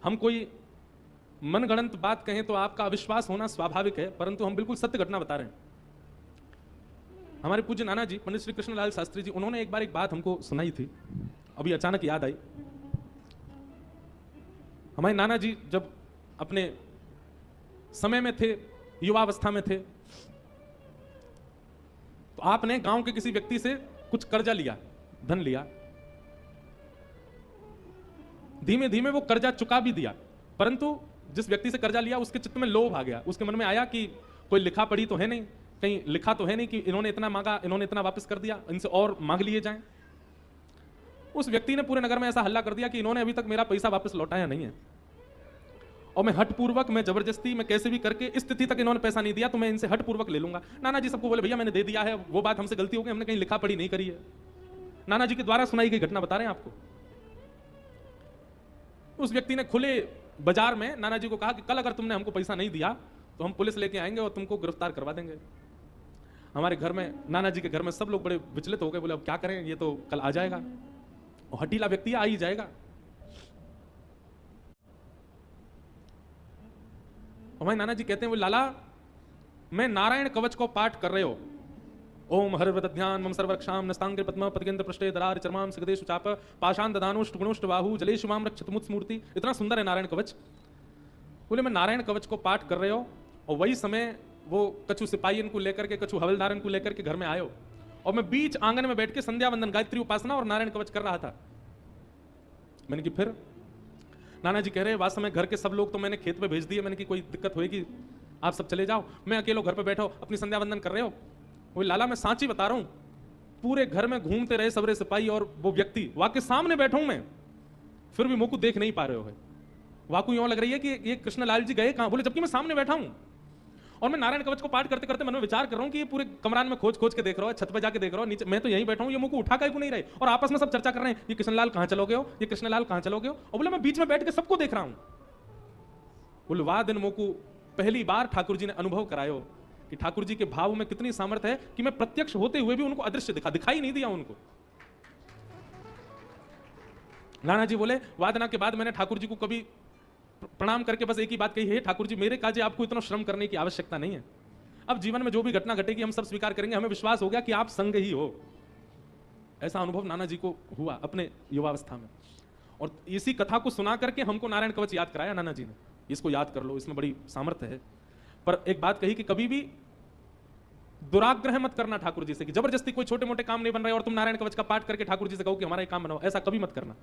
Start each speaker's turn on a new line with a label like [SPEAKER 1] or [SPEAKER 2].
[SPEAKER 1] हम कोई मनगढ़ंत बात कहें तो आपका अविश्वास होना स्वाभाविक है, परंतु हम बिल्कुल सत्य घटना बता रहे हैं। हमारे पूज्य नाना जी पंडित श्री कृष्णलाल शास्त्री जी, उन्होंने एक बार एक बात हमको सुनाई थी, अभी अचानक याद आई। हमारे नाना जी जब अपने समय में थे, युवावस्था में थे, तो आपने गांव के किसी व्यक्ति से कुछ कर्जा लिया, धन लिया। धीमे धीमे वो कर्जा चुका भी दिया, परंतु जिस व्यक्ति से कर्जा लिया उसके चित्त में लोभ आ गया। उसके मन में आया कि कोई लिखा पढ़ी तो है नहीं, कहीं लिखा तो है नहीं कि इन्होंने इतना मांगा, इन्होंने इतना वापस कर दिया, इनसे और मांग लिए जाएं। उस व्यक्ति ने पूरे नगर में ऐसा हल्ला कर दिया कि इन्होंने अभी तक मेरा पैसा वापस लौटाया नहीं है, और मैं हठपूर्वक, मैं जबरदस्ती, मैं कैसे भी करके इस तिथि तक इन्होंने पैसा नहीं दिया तो मैं इनसे हठपूर्वक ले लूंगा। नाना जी सबको बोले भैया मैंने दे दिया है, वो बात हमसे गलती हो गई, हमने कहीं लिखा पढ़ी नहीं करी है। नाना जी के द्वारा सुनाई गई घटना बता रहे हैं आपको। उस व्यक्ति ने खुले बाजार में नाना जी को कहा कि कल अगर तुमने हमको पैसा नहीं दिया तो हम पुलिस लेके आएंगे और तुमको गिरफ्तार करवा देंगे। हमारे घर में, नाना जी के घर में सब लोग बड़े विचलित हो गए, बोले अब क्या करें, ये तो कल आ जाएगा, और हटीला व्यक्ति आ ही जाएगा। हमारे नाना जी कहते हैं, वो लाला मैं नारायण कवच को पाठ कर रहे हो, ओम हरिवृत ध्यान मम सर्वरक्षाम नस्तांग्र पद्म पदकेंद्र पृष्ठे दरार चरमाम सिगदेशु चाप पाषाण ददानुष्ट गुणुष्ट बाहु जलेशु माम रक्षत मुत स्मूर्ति। इतना सुंदर है नारायण कवच। बोले मैं नारायण कवच को पाठ कर रहे हो, और वही समय वो कछु सिपाही को लेकर के, कछु हवलदारन को लेकर के घर में आयो, और मैं बीच आंगन में बैठ के संध्या वंदन, गायत्री उपासना और नारायण कवच कर रहा था। मैंने कि फिर? नाना जी कह रहे वास्तव में घर के सब लोग तो मैंने खेत पे भेज दिए, मैंने कि कोई दिक्कत होगी, आप सब चले जाओ, मैं अकेले घर पे बैठो अपनी संध्या वंदन कर रहे हो। वो लाला मैं सांची बता रहा हूं, पूरे घर में घूमते रहे सबरे सिपाही और वो व्यक्ति, वाके सामने बैठा हूं मैं, फिर भी मुझको देख नहीं पा रहे हो। वाकू यूं लग रही है कि ये कृष्णलाल जी गए कहां, बोले जबकि मैं सामने बैठा हूं और मैं नारायण कवच को पाठ करते करते मन में विचार कर रहा हूं कि ये पूरे कमरान में खोज खोज के देख रहा हूं, छत पे जाके देख रहा हूं, नीचे मैं तो यहीं बैठा हूं, ये मुझको उठा के नहीं रहे, और आपस में सब चर्चा कर रहे हैं, ये कृष्णलाल कहां चलोगे हो, ये कृष्णलाल कहां चलोगे हो। और बोले मैं बीच में बैठ के सबको देख रहा हूं। बोले वाह दिन मोकू पहली बार ठाकुर जी ने अनुभव करायो कि ठाकुर जी के भाव में कितनी सामर्थ्य है कि मैं प्रत्यक्ष होते हुए भी उनको अदृश्य दिखाई नहीं दिया उनको। नाना जी बोले वादना के बाद मैंने ठाकुर जी को कभी प्रणाम करके बस एक ही बात कही है, ठाकुर जी मेरे काजे आपको इतना श्रम करने की आवश्यकता नहीं है, अब जीवन में जो भी घटना घटेगी हम सब स्वीकार करेंगे, हमें विश्वास हो गया कि आप संग ही हो। ऐसा अनुभव नाना जी को हुआ अपने युवावस्था में, और इसी कथा को सुना करके हमको नारायण कवच याद कराया नाना जी ने, इसको याद कर लो, इसमें बड़ी सामर्थ्य है। पर एक बात कही कि कभी भी दुराग्रह मत करना ठाकुर जी से, कि जबरदस्ती कोई छोटे मोटे काम नहीं बन रहे और तुम नारायण कवच का पाठ करके ठाकुर जी से कहो कि हमारा ये काम बनाओ, ऐसा कभी मत करना।